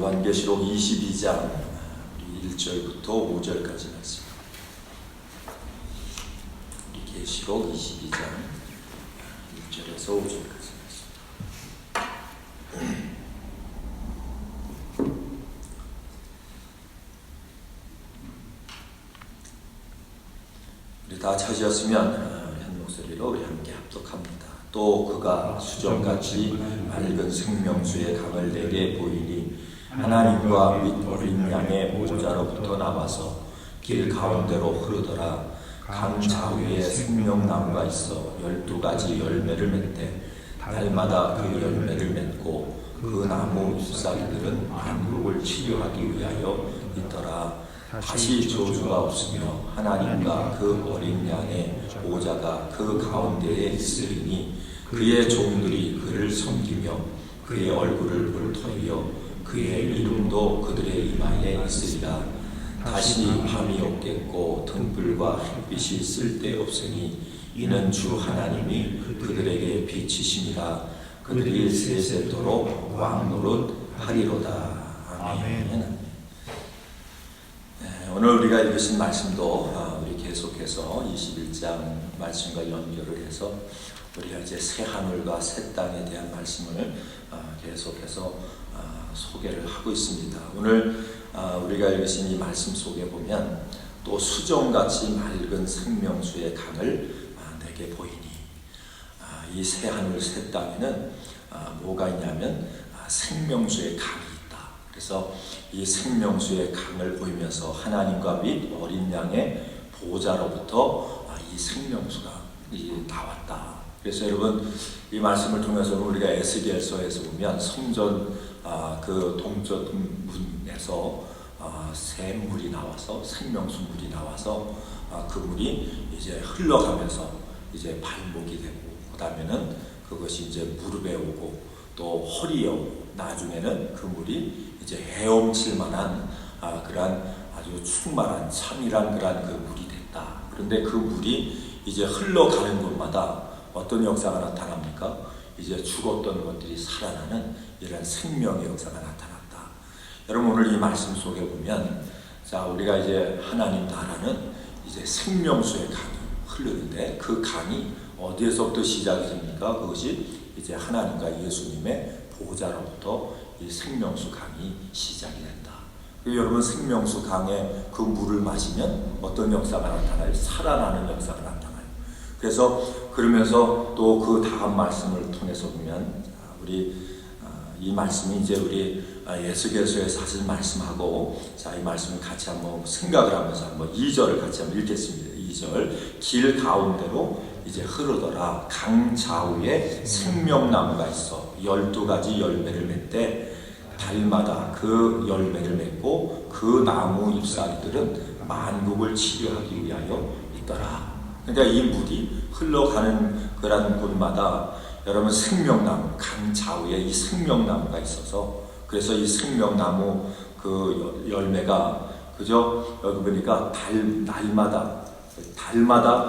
요한계시록 22장 1절부터 5절까지 말씀. 계시록 22장 1절에서 5절까지 말씀. 우리 다 찾으셨으면 한 목소리로 우리 함께 합독합니다. 또 그가 수정같이 맑은 생명수의 강을 내게 보이니 하나님과 및 어린 양의 보좌로부터 나와서 길 가운데로 흐르더라. 강 좌우에 생명나무가 있어 12가지 열매를 맺되 달마다 그 열매를 맺고 그 나무 잎사귀들은 만국을 치료하기 위하여 있더라. 다시 저주가 없으며 하나님과 그 어린 양의 보좌가 그 가운데에 있으리니 그의 종들이 그를 섬기며 그의 얼굴을 볼 터이요 그의 이름도 그들의 이마에 있으리라. 다시 밤이 없겠고 등불과 햇빛이 쓸데없으니 이는 주 하나님이 그들에게 비치심이라. 그들이 세세토록 왕노릇하리로다. 아멘. 오늘 우리가 읽으신 말씀도 우리 계속해서 21장 말씀과 연결을 해서 우리가 이제 새 하늘과 새 땅에 대한 말씀을 계속해서 소개를 하고 있습니다. 오늘 우리가 읽으신 이 말씀 속에 보면 또 수정같이 맑은 생명수의 강을 내게 보이니 이 새 하늘 새 땅에는 뭐가 있냐면 생명수의 강이 있다. 그래서 이 생명수의 강을 보이면서 하나님과 및 어린 양의 보좌로부터 이 생명수가 나왔다. 그래서 여러분 이 말씀을 통해서 우리가 에스겔서에서 보면 성전 그 동쪽 문에서 새 물이 나와서 생명수 물이 나와서 그 물이 이제 흘러가면서 이제 발목이 되고 그다음에는 그것이 이제 무릎에 오고 또 허리에 오고 나중에는 그 물이 이제 헤엄칠 만한 그러한 아주 충만한 참이란 그러한 그 물이 됐다. 그런데 그 물이 이제 흘러가는 곳마다 어떤 역사가 나타납니까? 이제 죽었던 것들이 살아나는 이런 생명의 역사가 나타났다. 여러분 오늘 이 말씀 속에 보면 자 우리가 이제 하나님 나라는 이제 생명수의 강이 흐르는데 그 강이 어디에서부터 시작이 됩니까? 그것이 이제 하나님과 예수님의 보좌로부터 이 생명수 강이 시작이 된다. 여러분 생명수 강에 그 물을 마시면 어떤 역사가 나타나요? 살아나는 역사가 나타나요. 그래서 그러면서 또 그 다음 말씀을 통해서 보면 우리 이 말씀이 이제 우리 에스겔서에서 하신 말씀하고 자 이 말씀을 같이 한번 생각을 하면서 한번 2절을 같이 한번 읽겠습니다. 2절 길 가운데로 이제 흐르더라. 강 좌우에 생명나무가 있어 12가지 열매를 맺되 달마다 그 열매를 맺고 그 나무 잎사귀들은 만국을 치료하기 위하여 있더라. 그러니까 이 물이 흘러가는 그런 곳마다 여러분 생명나무 강 좌우에 이 생명나무가 있어서 그래서 이 생명나무 그 열매가 그저 여기 보니까 달마다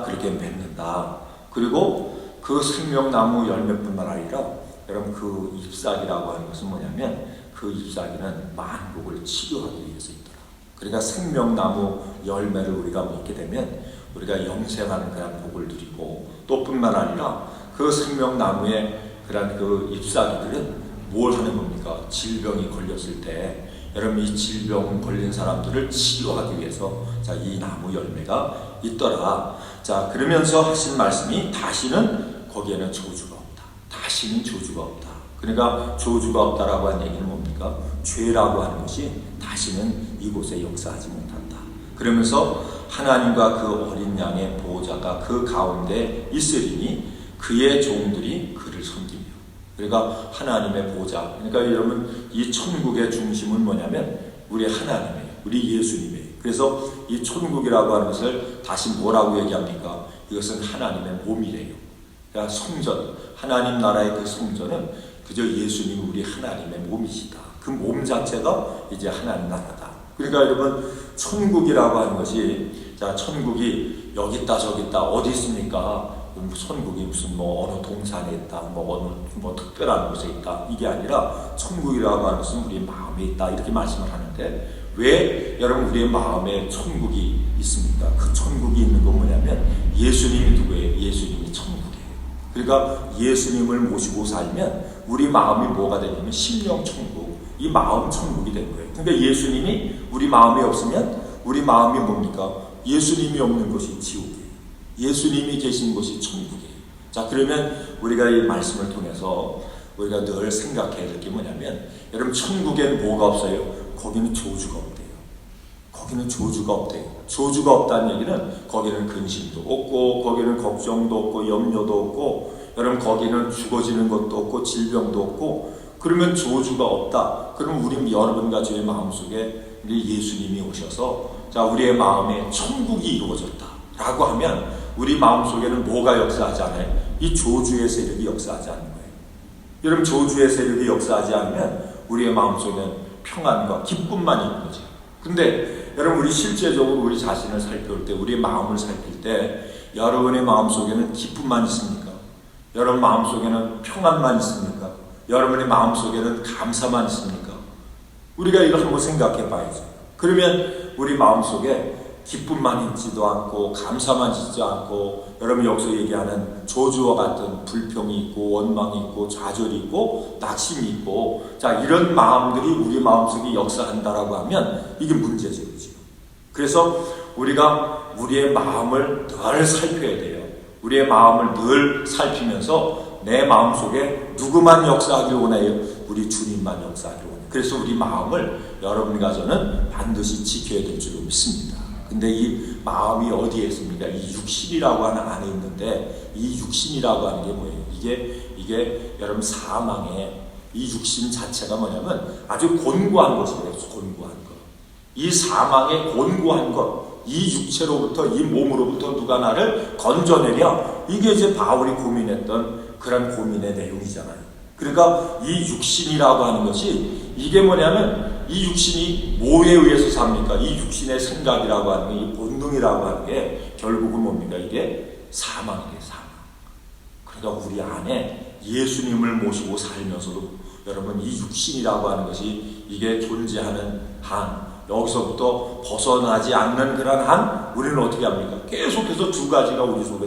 그렇게 맺는다. 그리고 그 생명나무 열매뿐만 아니라 여러분 그 잎사귀라고 하는 것은 뭐냐면 그 잎사귀는 만국을 치료하기 위해서 있더라. 그러니까 생명나무 열매를 우리가 먹게 되면 우리가 영생하는 그런 복을 누리고 또 뿐만 아니라 그 생명나무의 그런 그 잎사귀들은 뭘 하는 겁니까? 질병이 걸렸을 때 여러분 이 질병 걸린 사람들을 치료하기 위해서 자, 이 나무 열매가 있더라. 자, 그러면서 하신 말씀이 다시는 거기에는 저주가 없다. 다시는 저주가 없다. 그러니까 저주가 없다라고 하는 얘기는 뭡니까? 죄라고 하는 것이 다시는 이곳에 역사하지 못한다. 그러면서 하나님과 그 어린 양의 보호자가 그 가운데 있으리니 그의 종들이 그를 섬기며 그러니까 하나님의 보호자 그러니까 여러분 이 천국의 중심은 뭐냐면 우리 하나님이에요. 우리 예수님이에요. 그래서 이 천국이라고 하는 것을 다시 뭐라고 얘기합니까? 이것은 하나님의 몸이래요. 그러니까 성전 하나님 나라의 그 성전은 그저 예수님이 우리 하나님의 몸이시다. 그 몸 자체가 이제 하나님 나라다. 그러니까 여러분 천국이라고 하는 것이 자 천국이 여기 있다 저기 있다 어디 있습니까? 천국이 무슨 어느 동산에 있다, 어느 특별한 곳에 있다, 이게 아니라 천국이라고 하는 것은 우리의 마음에 있다, 이렇게 말씀을 하는데, 왜 여러분 우리의 마음에 천국이 있습니까? 그 천국이 있는 건 뭐냐면 예수님이 누구예요? 예수님이 천국이에요. 그러니까 예수님을 모시고 살면 우리 마음이 뭐가 되냐면 심령 천국, 이 마음 천국이 된 거예요. 그러니까 예수님이 우리 마음에 없으면 우리 마음이 뭡니까? 예수님이 없는 것이 지옥이에요. 예수님이 계신 곳이 천국이에요. 자, 그러면 우리가 이 말씀을 통해서 우리가 늘 생각해야 될 게 뭐냐면, 여러분 천국에는 뭐가 없어요? 거기는 조주가 없대요. 거기는 조주가 없대요. 조주가 없다는 얘기는 거기는 근심도 없고, 거기는 걱정도 없고, 염려도 없고, 여러분 거기는 죽어지는 것도 없고, 질병도 없고. 그러면 조주가 없다. 그럼 우리 여러분과 저의 마음속에 예수님이 오셔서 자, 우리의 마음에 천국이 이루어졌다 라고 하면 우리 마음속에는 뭐가 역사하지 않아요? 이 조주의 세력이 역사하지 않는 거예요. 여러분 조주의 세력이 역사하지 않으면 우리의 마음속에는 평안과 기쁨만 있는 거죠. 근데 여러분 우리 실제적으로 우리 자신을 살펴볼 때, 우리의 마음을 살필 때 여러분의 마음속에는 기쁨만 있습니까? 여러분 마음속에는 평안만 있습니까? 여러분의 마음속에는 감사만 있습니까? 우리가 이걸 한번 생각해 봐야죠. 그러면 우리 마음속에 기쁨만 있지도 않고 감사만 있지 않고, 여러분 여기서 얘기하는 조주와 같은 불평이 있고 원망이 있고 좌절이 있고 낙심이 있고, 자, 이런 마음들이 우리 마음속에 역사한다라고 하면 이게 문제죠. 그래서 우리가 우리의 마음을 늘 살펴야 돼요. 우리의 마음을 늘 살피면서 내 마음속에 누구만 역사하길 원해요? 우리 주님만 역사하길 원해요. 그래서 우리 마음을 여러분과 저는 반드시 지켜야 될 줄로 믿습니다. 근데 이 마음이 어디에 있습니까? 이 육신이라고 하는 안에 있는데, 이 육신이라고 하는 게 뭐예요? 이게 여러분 사망의 이 육신 자체가 뭐냐면 아주 곤고한 것이에요. 곤고한 것. 이 사망의 곤고한 것, 이 육체로부터, 이 몸으로부터 누가 나를 건져내랴. 이게 이제 바울이 고민했던 그런 고민의 내용이잖아요. 그러니까 이 육신이라고 하는 것이 이게 뭐냐면, 이 육신이 뭐에 의해서 삽니까? 이 육신의 생각이라고 하는 게, 이 본능이라고 하는 게 결국은 뭡니까? 이게 사망이에요. 사망. 그러니까 우리 안에 예수님을 모시고 살면서도 여러분 이 육신이라고 하는 것이 이게 존재하는 한, 여기서부터 벗어나지 않는 그런 한, 우리는 어떻게 합니까? 계속해서 두 가지가 우리 속에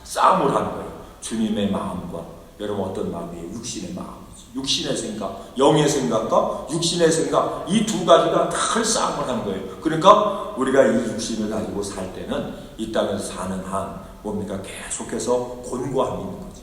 싸움을 하는 거예요. 주님의 마음과 여러분 어떤 마음이에요? 육신의 마음이지. 육신의 생각, 영의 생각과 육신의 생각, 이 두 가지가 다 싸움을 하는 거예요. 그러니까 우리가 이 육신을 가지고 살 때는, 이 땅에서 사는 한 뭡니까? 계속해서 곤고함이 있는 거지.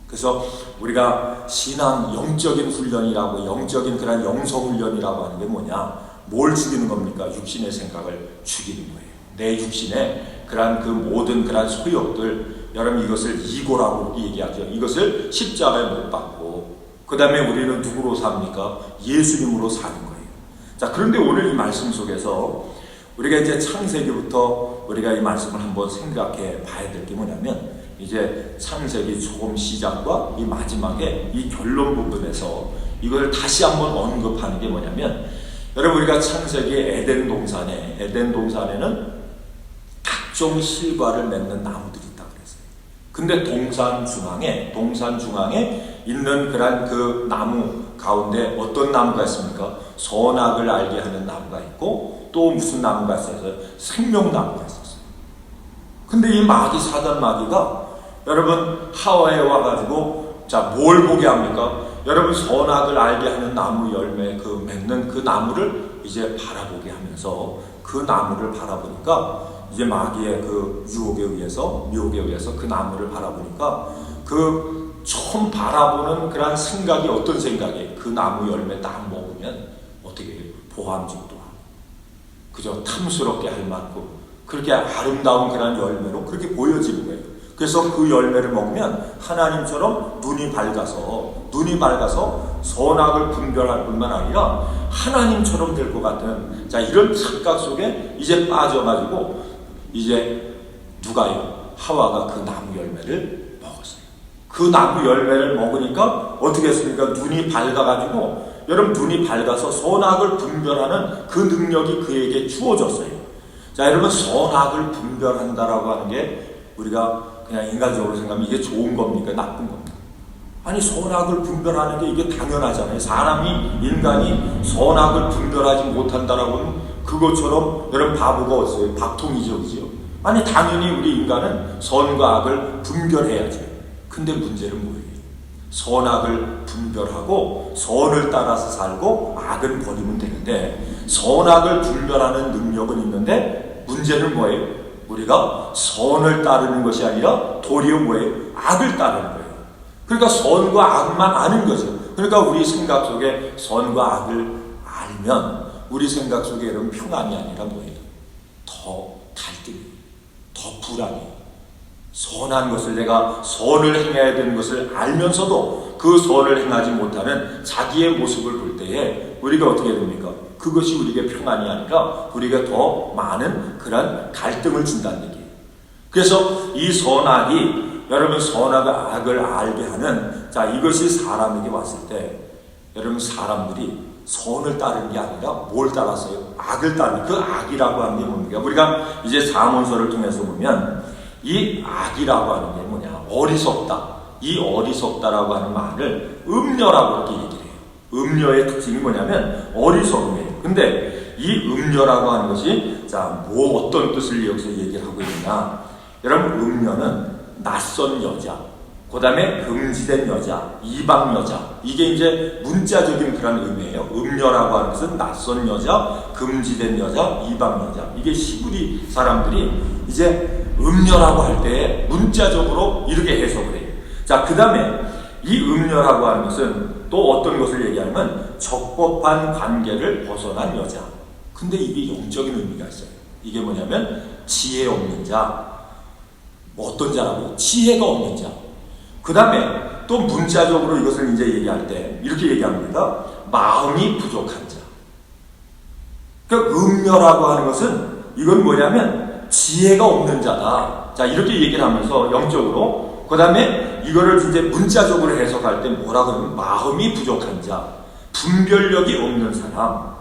그래서 우리가 신앙 영적인 훈련이라고, 영적인 그런 영성 훈련이라고 하는 게 뭐냐? 뭘 죽이는 겁니까? 육신의 생각을 죽이는 거예요. 내 육신의 그런 그 모든 그런 소욕들, 여러분 이것을 이고라고 얘기하죠. 이것을 십자가에 못 박고, 그 다음에 우리는 누구로 삽니까? 예수님으로 사는 거예요. 자, 그런데 오늘 이 말씀 속에서 우리가 이제 창세기부터 우리가 이 말씀을 한번 생각해 봐야 될 게 뭐냐면, 이제 창세기 처음 시작과 이 마지막에 이 결론 부분에서 이걸 다시 한번 언급하는 게 뭐냐면, 여러분 우리가 창세기 에덴 동산에는 각종 실과를 맺는 나무들이 있다 그랬어요. 근데 동산 중앙에 있는 그런 그 나무 가운데 어떤 나무가 있습니까? 선악을 알게 하는 나무가 있고, 또 무슨 나무가 있었어요? 생명나무가 있었어요. 근데 이 사단 마귀가 여러분 하와에 와가지고 자, 뭘 보게 합니까? 여러분 선악을 알게 하는 나무 열매 맺는 그 나무를 이제 바라보게 하면서, 그 나무를 바라보니까 이제 마귀의 그 미혹에 의해서 그 나무를 바라보니까 그 처음 바라보는 그런 생각이 어떤 생각이에요? 그 나무 열매 딱 먹으면 어떻게 해요? 보암직도 하고, 그저 탐스럽게 할 만큼 그렇게 아름다운 그런 열매로 그렇게 보여지는 거예요. 그래서 그 열매를 먹으면 하나님처럼 눈이 밝아서 선악을 분별할 뿐만 아니라 하나님처럼 될 것 같은, 자, 이런 착각 속에 이제 빠져가지고 이제 누가요? 하와가 그 나무 열매를 먹었어요. 그 나무 열매를 먹으니까 어떻게 했습니까? 눈이 밝아가지고, 여러분 눈이 밝아서 선악을 분별하는 그 능력이 그에게 주어졌어요. 자, 여러분 선악을 분별한다라고 하는 게 우리가 그냥 인간적으로 생각하면 이게 좋은 겁니까? 나쁜 겁니까? 아니, 선악을 분별하는 게 이게 당연하잖아요. 인간이 선악을 분별하지 못한다라고 하면 그것처럼 여러분 바보가 어딨어요? 박통이죠, 그죠? 아니, 당연히 우리 인간은 선과 악을 분별해야죠. 근데 문제는 뭐예요? 선악을 분별하고 선을 따라서 살고 악은 버리면 되는데, 선악을 분별하는 능력은 있는데 문제는 뭐예요? 우리가 선을 따르는 것이 아니라 도리어 뭐예요? 악을 따르는 거예요. 그러니까 선과 악만 아는 거죠. 그러니까 우리 생각 속에 선과 악을 알면 우리 생각 속에 이런 평안이 아니라 뭐예요? 더 갈등이에요. 더 불안이에요. 선한 것을, 내가 선을 행해야 되는 것을 알면서도 그 선을 행하지 못하는 자기의 모습을 볼 때에 우리가 어떻게 됩니까? 그것이 우리에게 평안이 아니라 우리가 더 많은 그런 갈등을 준다는 얘기예요. 그래서 이 선악이, 여러분 선악과 악을 알게 하는, 자, 이것이 사람에게 왔을 때 여러분 사람들이 선을 따르는 게 아니라 뭘 따랐어요? 악을 따르는, 그 악이라고 하는 게 뭡니까? 우리가 이제 사문서를 통해서 보면 이 악이라고 하는 게 뭐냐? 어리석다. 이 어리석다라고 하는 말을 음녀라고 이렇게 얘기를 해요. 음녀의 특징이 뭐냐면 어리석음이에요. 근데 이 음녀라고 하는 것이, 자, 어떤 뜻을 여기서 얘기를 하고 있느냐? 여러분, 음녀는 낯선 여자, 그 다음에 금지된 여자, 이방 여자, 이게 이제 문자적인 그런 의미예요. 음녀라고 하는 것은 낯선 여자, 금지된 여자, 이방 여자. 이게 히브리 사람들이 이제 음녀라고 할 때 문자적으로 이렇게 해석을 해요. 자, 그 다음에 이 음녀라고 하는 것은 또 어떤 것을 얘기하냐면 적법한 관계를 벗어난 여자. 근데 이게 영적인 의미가 있어요. 이게 뭐냐면 지혜 없는 자, 어떤 자라고? 지혜가 없는 자. 그 다음에 또 문자적으로 이것을 이제 얘기할 때 이렇게 얘기합니다. 마음이 부족한 자. 그러니까 음녀라고 하는 것은 이건 뭐냐면 지혜가 없는 자다. 자, 이렇게 얘기를 하면서 영적으로, 그 다음에 이거를 이제 문자적으로 해석할 때 뭐라고 하면 마음이 부족한 자, 분별력이 없는 사람.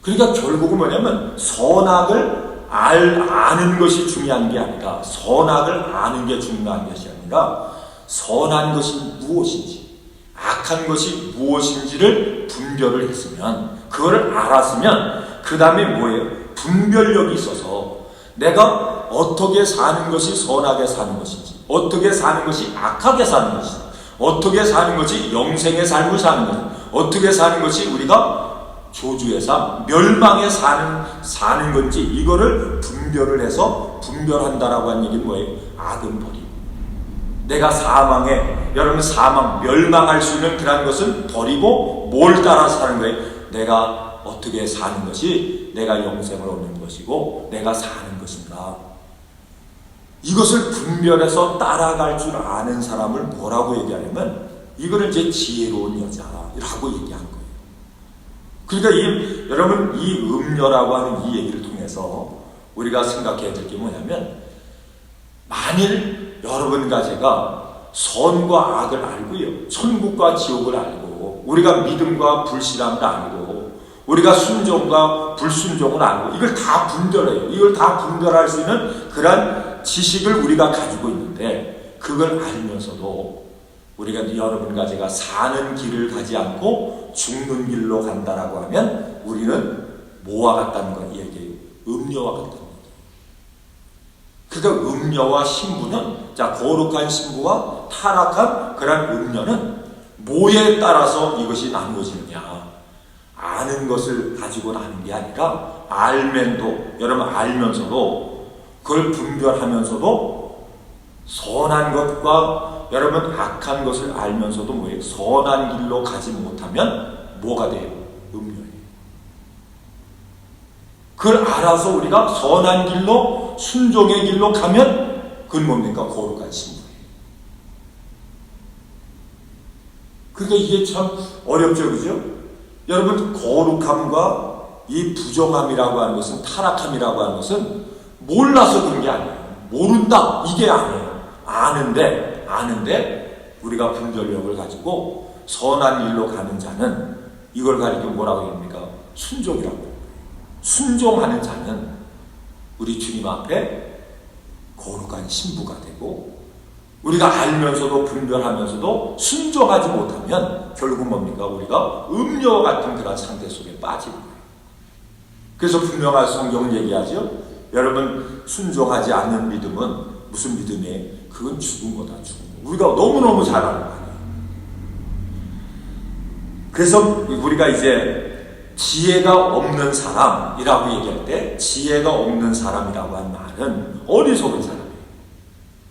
그러니까 결국은 뭐냐면 선악을 아는 것이 중요한 게 아니라, 선악을 아는 게 중요한 것이 아니라 선한 것이 무엇인지, 악한 것이 무엇인지를 분별을 했으면, 그거를 알았으면 그 다음에 뭐예요? 분별력이 있어서 내가 어떻게 사는 것이 선하게 사는 것인지, 어떻게 사는 것이 악하게 사는 것인지, 어떻게 사는 것이 영생의 삶을 사는 것인지, 어떻게 사는 것이 우리가 조주의 삶, 멸망에 사는 건지, 이거를 분별을 해서 분별한다라고 하는 얘기는 뭐예요? 악은 버리고, 내가 사망에, 여러분 사망, 멸망할 수 있는 그런 것은 버리고 뭘 따라 사는 거예요? 내가 어떻게 사는 것이 내가 영생을 얻는 것이고 내가 사는 것인가. 이것을 분별해서 따라갈 줄 아는 사람을 뭐라고 얘기하냐면 이거를 이제 지혜로운 여자라고 얘기한 거예요. 그러니까 여러분 이 음녀라고 하는 이 얘기를 통해서 우리가 생각해야 될 게 뭐냐면, 만일 여러분과 제가 선과 악을 알고요, 천국과 지옥을 알고, 우리가 믿음과 불신앙을 알고, 우리가 순종과 불순종을 알고, 이걸 다 분별해요. 이걸 다 분별할 수 있는 그런 지식을 우리가 가지고 있는데, 그걸 알면서도 우리가, 여러분과 제가 사는 길을 가지 않고 죽는 길로 간다라고 하면 우리는 뭐와 같다는 거 얘기해요? 음녀와 같다는 거예요. 그러니까 음녀와 신부는, 자, 거룩한 신부와 타락한 그런 음녀는 뭐에 따라서 이것이 나누어지느냐? 아는 것을 가지고 나는 게 아니라, 여러분 알면서도, 그걸 분별하면서도 선한 것과 여러분 악한 것을 알면서도 뭐예요? 선한 길로 가지 못하면 뭐가 돼요? 음녀예요. 그걸 알아서 우리가 선한 길로, 순종의 길로 가면 그건 뭡니까? 거룩한 신부예요. 그러니까 이게 참 어렵죠, 그죠? 여러분, 거룩함과 이 부정함이라고 하는 것은, 타락함이라고 하는 것은 몰라서 그런 게 아니에요. 모른다, 이게 아니에요. 아는데 우리가 분별력을 가지고 선한 일로 가는 자는 이걸 가리켜 뭐라고 합니까? 순종이라고 합니다. 순종하는 자는 우리 주님 앞에 거룩한 신부가 되고, 우리가 알면서도 분별하면서도 순종하지 못하면 결국 뭡니까? 우리가 음녀 같은 그런 상태 속에 빠지는 거예요. 그래서 분명한 성경은 얘기하죠. 여러분, 순종하지 않는 믿음은 무슨 믿음이에요? 그건 죽은 거다, 죽은 거. 우리가 너무너무 잘 아는 거 아니에요. 그래서 우리가 이제 지혜가 없는 사람이라고 얘기할 때, 지혜가 없는 사람이라고 한 말은 어리석은 사람이에요.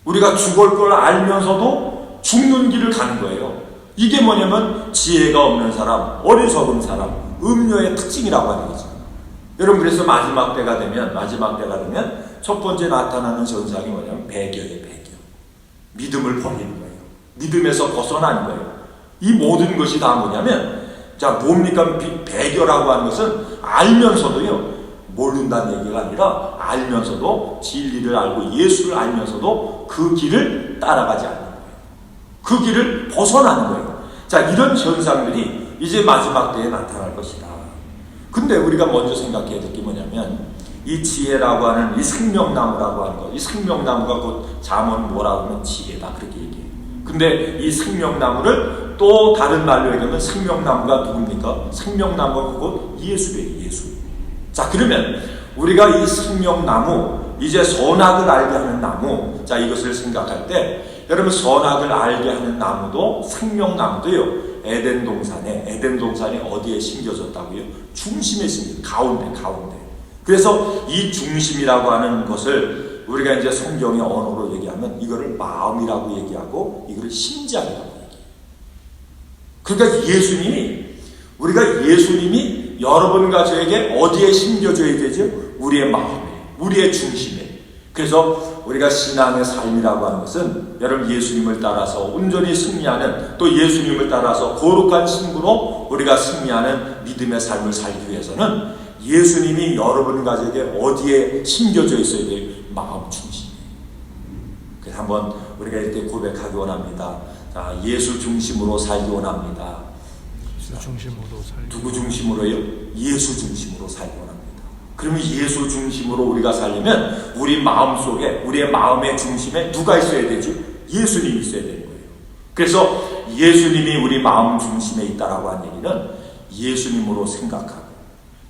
우리가 죽을 걸 알면서도 죽는 길을 가는 거예요. 이게 뭐냐면 지혜가 없는 사람, 어리석은 사람, 음녀의 특징이라고 하는 거죠. 여러분, 그래서 마지막 때가 되면 첫 번째 나타나는 현상이 뭐냐면 배교예요. 배교. 믿음을 버리는 거예요. 믿음에서 벗어나는 거예요. 이 모든 것이 다 뭐냐면, 자, 뭡니까? 배교라고 하는 것은 알면서도요, 모른다는 얘기가 아니라 알면서도 진리를 알고 예수를 알면서도 그 길을 따라가지 않는 거예요. 그 길을 벗어나는 거예요. 자, 이런 현상들이 이제 마지막 때에 나타날 것이다. 근데 우리가 먼저 생각해야 될 게 뭐냐면, 이 지혜라고 하는 이 생명나무라고 하는 거, 이 생명나무가 곧 잠언 뭐라고 하면 지혜다, 그렇게 얘기해요. 근데 이 생명나무를 또 다른 말로 얘기하면 생명나무가 누굽니까? 생명나무가 곧 예수예요, 예수. 자, 그러면 우리가 이 생명나무, 이제 선악을 알게 하는 나무, 자, 이것을 생각할 때, 여러분, 선악을 알게 하는 나무도, 생명나무도요, 에덴 동산이 어디에 심겨졌다고요? 중심에 심겨졌어요. 가운데. 그래서 이 중심이라고 하는 것을 우리가 이제 성경의 언어로 얘기하면 이거를 마음이라고 얘기하고, 이거를 심장이라고 얘기해요. 그러니까 예수님이 여러분과 저에게 어디에 심겨져야 되죠? 우리의 마음에, 우리의 중심에. 그래서 우리가 신앙의 삶이라고 하는 것은 여러분, 예수님을 따라서 온전히 승리하는, 또 예수님을 따라서 거룩한 신부로 우리가 승리하는 믿음의 삶을 살기 위해서는 예수님이 여러분과 저에게 어디에 심겨져 있어야 돼요? 마음 중심에. 그래서 한번 우리가 이렇게 고백하기 원합니다. 자, 예수 중심으로 살기 원합니다. 누구 중심으로요? 예수 중심으로 살기 원합니다. 그러면 예수 중심으로 우리가 살려면 우리 마음 속에, 우리의 마음의 중심에 누가 있어야 되죠? 예수님이 있어야 되는 거예요. 그래서 예수님이 우리 마음 중심에 있다라고 한 얘기는 예수님으로 생각하고,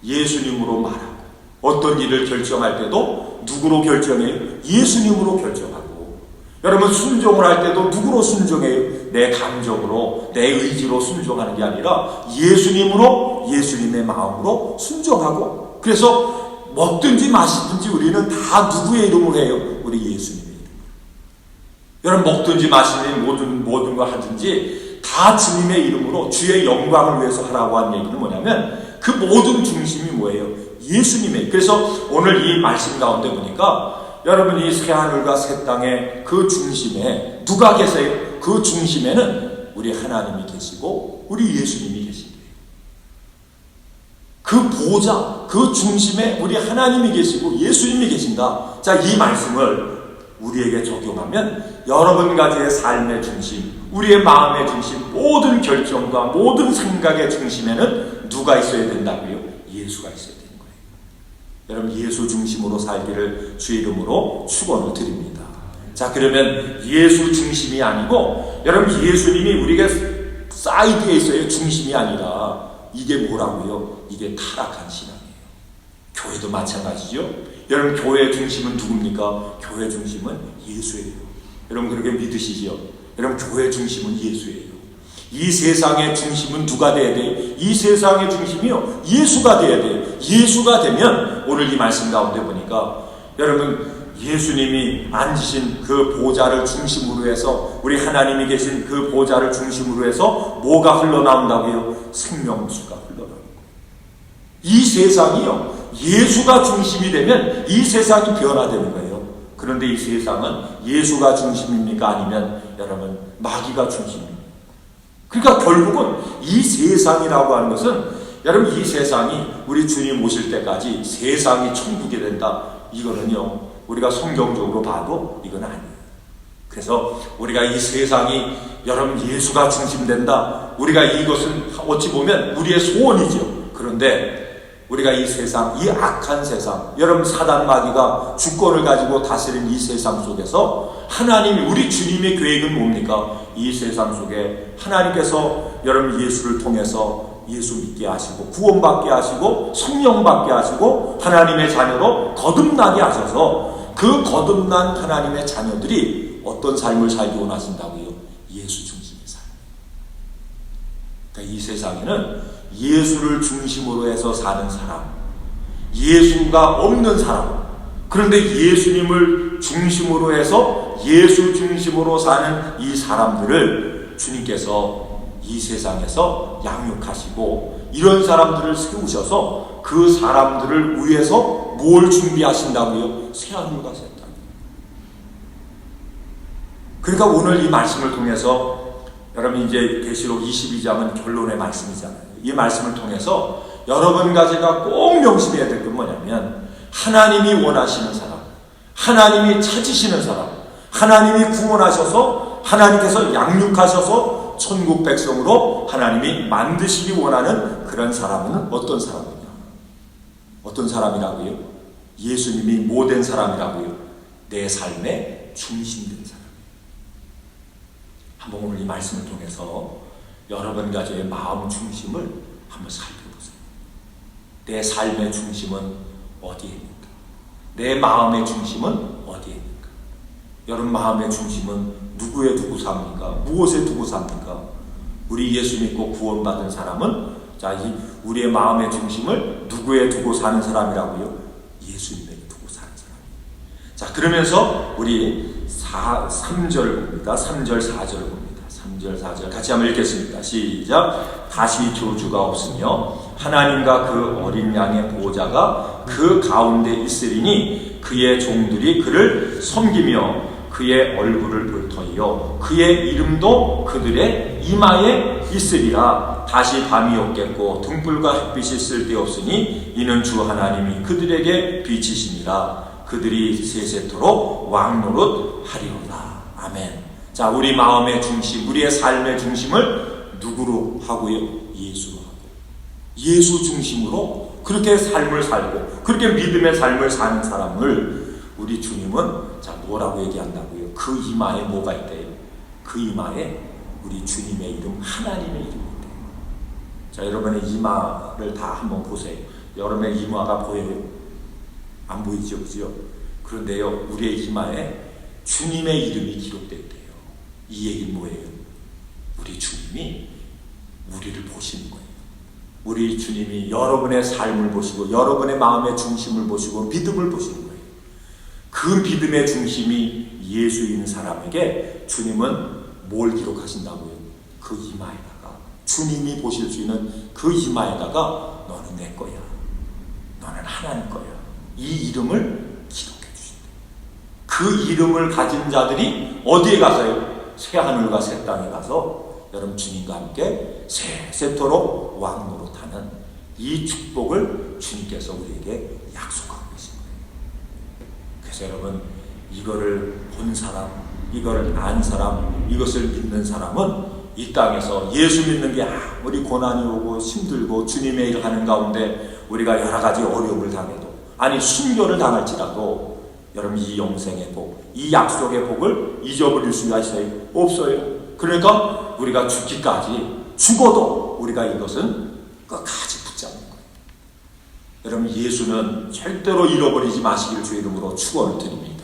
예수님으로 말하고, 어떤 일을 결정할 때도 누구로 결정해요? 예수님으로 결정하고, 여러분, 순종을 할 때도 누구로 순종해요? 내 감정으로, 내 의지로 순종하는 게 아니라 예수님으로, 예수님의 마음으로 순종하고, 그래서 먹든지 마시든지 우리는 다 누구의 이름으로 해요? 우리 예수님의 이름. 여러분, 먹든지 마시든지 모든 걸 하든지 다 주님의 이름으로 주의 영광을 위해서 하라고 한 얘기는 뭐냐면, 그 모든 중심이 뭐예요? 예수님의. 그래서 오늘 이 말씀 가운데 보니까 여러분, 이 새하늘과 새 땅의 그 중심에 누가 계세요? 그 중심에는 우리 하나님이 계시고 우리 예수님이 계신대요. 그 보좌, 그 중심에 우리 하나님이 계시고 예수님이 계신다. 자, 이 말씀을 우리에게 적용하면 여러분과 제 삶의 중심, 우리의 마음의 중심, 모든 결정과 모든 생각의 중심에는 누가 있어야 된다고요? 예수가 있어야 되는 거예요. 여러분, 예수 중심으로 살기를 주 이름으로 축원을 드립니다. 자, 그러면 예수 중심이 아니고, 여러분, 예수님이 우리에게 사이드에 있어요. 중심이 아니라. 이게 뭐라고요? 이게 타락한 신앙이에요. 교회도 마찬가지죠. 여러분, 교회의 중심은 누굽니까? 교회 중심은 예수예요. 여러분, 그렇게 믿으시죠? 여러분, 교회 중심은 예수예요. 이 세상의 중심은 누가 돼야 돼요? 이 세상의 중심이요, 예수가 돼야 돼요. 예수가 되면 오늘 이 말씀 가운데 보니까 여러분, 예수님이 앉으신 그 보좌를 중심으로 해서, 우리 하나님이 계신 그 보좌를 중심으로 해서 뭐가 흘러나온다고요? 생명수가 흘러나오는 거예요. 이 세상이요, 예수가 중심이 되면 이 세상이 변화되는 거예요. 그런데 이 세상은 예수가 중심입니까? 아니면 여러분, 마귀가 중심입니까? 그러니까 결국은 이 세상이라고 하는 것은, 여러분, 이 세상이 우리 주님 오실 때까지 세상이 천국이 된다, 이거는요, 우리가 성경적으로 봐도 이건 아니에요. 그래서 우리가 이 세상이 여러분 예수가 중심된다, 우리가 이것은 어찌 보면 우리의 소원이죠. 그런데 우리가 이 세상, 이 악한 세상, 여러분 사단 마귀가 주권을 가지고 다스리는 이 세상 속에서 하나님이, 우리 주님의 계획은 뭡니까? 이 세상 속에 하나님께서 여러분 예수를 통해서 예수 믿게 하시고 구원받게 하시고 성령 받게 하시고 하나님의 자녀로 거듭나게 하셔서 그 거듭난 하나님의 자녀들이 어떤 삶을 살기 원하신다고요? 예수 중심의 삶. 그러니까 이 세상에는 예수를 중심으로 해서 사는 사람, 예수가 없는 사람, 그런데 예수님을 중심으로 해서 예수 중심으로 사는 이 사람들을 주님께서 이 세상에서 양육하시고 이런 사람들을 세우셔서 그 사람들을 위해서 뭘 준비하신다고요? 새하늘과 새 땅. 그러니까 오늘 이 말씀을 통해서 여러분 이제 계시록 22장은 결론의 말씀이잖아요. 이 말씀을 통해서 여러분과 제가 꼭 명심해야 될 건 뭐냐면 하나님이 원하시는 사람, 하나님이 찾으시는 사람, 하나님이 구원하셔서 하나님께서 양육하셔서 천국 백성으로 하나님이 만드시기 원하는 그런 사람은 어떤 사람이냐? 어떤 사람이라고요? 예수님이 모된 사람이라고요? 내 삶의 중심된 사람. 한번 오늘 이 말씀을 통해서 여러분과 저의 마음 중심을 한번 살펴보세요. 내 삶의 중심은 어디에 있는가? 내 마음의 중심은 어디에 있는가? 여러분 마음의 중심은 누구에 두고 삽니까? 무엇에 두고 삽니까? 우리 예수 믿고 구원받은 사람은 우리의 마음의 중심을 누구에 두고 사는 사람이라고요? 예수님에게 두고 사는 사람이에요. 자, 그러면서 우리 3절 봅니다. 3절 4절 봅니다. 3절 4절 같이 한번 읽겠습니다. 시작. 다시 저주가 없으며 하나님과 그 어린 양의 보호자가 그 가운데 있으리니 그의 종들이 그를 섬기며 그의 얼굴을 볼터이요 그의 이름도 그들의 이마에 있으리라. 다시 밤이 없겠고 등불과 햇빛이 쓸데없으니 이는 주 하나님이 그들에게 빛이시니라. 그들이 세세토록 왕노릇 하리로다. 아멘. 자, 우리 마음의 중심, 우리의 삶의 중심을 누구로 하고요? 예수로 하고, 예수 중심으로 그렇게 삶을 살고 그렇게 믿음의 삶을 사는 사람을 우리 주님은 뭐라고 얘기한다고요? 그 이마에 뭐가 있대요? 그 이마에 우리 주님의 이름, 하나님의 이름이 있대요. 자, 여러분의 이마를 다 한번 보세요. 여러분의 이마가 보여요? 안 보이죠? 그죠? 그런데요, 우리의 이마에 주님의 이름이 기록됐대요. 이 얘기는 뭐예요? 우리 주님이 우리를 보시는 거예요. 우리 주님이 여러분의 삶을 보시고 여러분의 마음의 중심을 보시고 믿음을 보시는 거예요. 그 믿음의 중심이 예수인 사람에게 주님은 뭘 기록하신다고요? 그 이마에다가, 주님이 보실 수 있는 그 이마에다가 너는 내 거야, 너는 하나님 거야, 이 이름을 기록해 주신다. 그 이름을 가진 자들이 어디에 가서요? 새하늘과 새 땅에 가서 여러분 주님과 함께 세세토록 왕노릇하는 이 축복을 주님께서 우리에게 약속하고 계신 거예요. 그래서 여러분 이거를 본 사람, 이거를 안 사람, 이것을 믿는 사람은 이 땅에서 예수 믿는 게 아무리 고난이 오고 힘들고 주님의 일을 하는 가운데 우리가 여러 가지 어려움을 당해도, 아니 순교를 당할지라도 여러분 이 영생의 복, 이 약속의 복을 잊어버릴 수가 있어요? 없어요. 그러니까 우리가 죽기까지, 죽어도 우리가 이것은 끝까지 붙잡는 거예요. 여러분 예수는 절대로 잃어버리지 마시길 주의 이름으로 축원을 드립니다.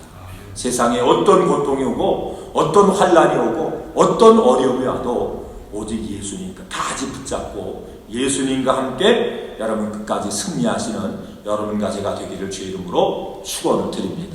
세상에 어떤 고통이 오고 어떤 환난이 오고 어떤 어려움이 와도 오직 예수님 끝까지 붙잡고 예수님과 함께 여러분 끝까지 승리하시는 여러분과 제가 되기를 주의 이름으로 축원을 드립니다.